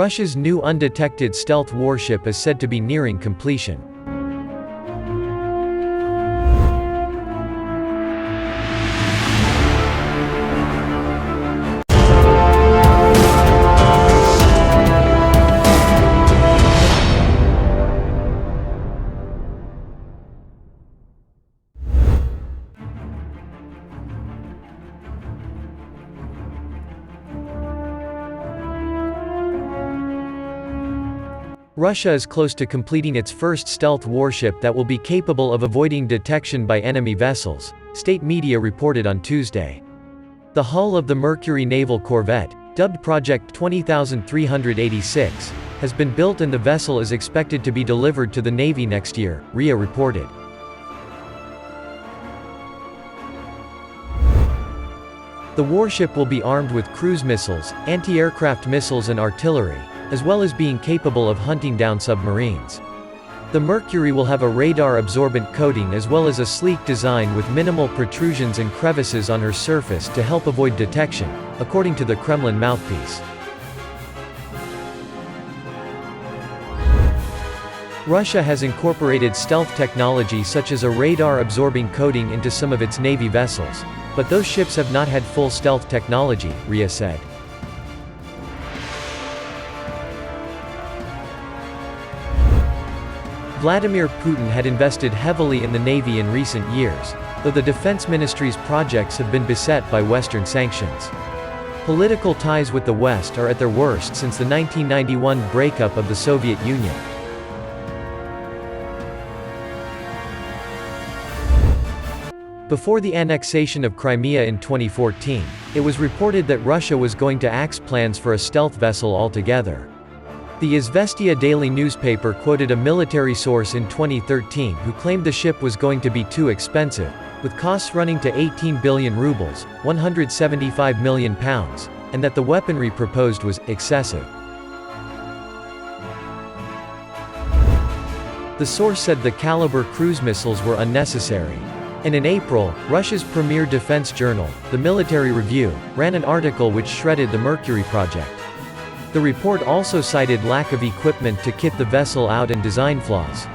Russia's new undetected stealth warship is said to be nearing completion. Russia is close to completing its first stealth warship that will be capable of avoiding detection by enemy vessels, state media reported on Tuesday. The hull of the Mercury naval corvette, dubbed Project 20386, has been built and the vessel is expected to be delivered to the Navy next year, RIA reported. The warship will be armed with cruise missiles, anti-aircraft missiles and artillery, as well as being capable of hunting down submarines. The Mercury will have a radar-absorbent coating as well as a sleek design with minimal protrusions and crevices on her surface to help avoid detection, according to the Kremlin mouthpiece. Russia has incorporated stealth technology such as a radar-absorbing coating into some of its Navy vessels, but those ships have not had full stealth technology, RIA said. Vladimir Putin had invested heavily in the Navy in recent years, though the Defense Ministry's projects have been beset by Western sanctions. Political ties with the West are at their worst since the 1991 breakup of the Soviet Union. Before the annexation of Crimea in 2014, it was reported that Russia was going to axe plans for a stealth vessel altogether. The Izvestia daily newspaper quoted a military source in 2013 who claimed the ship was going to be too expensive, with costs running to 18 billion rubles, £175 million, and that the weaponry proposed was excessive. The source said the caliber cruise missiles were unnecessary. And in April, Russia's premier defense journal, the Military Review, ran an article which shredded the Mercury project. The report also cited lack of equipment to kit the vessel out and design flaws.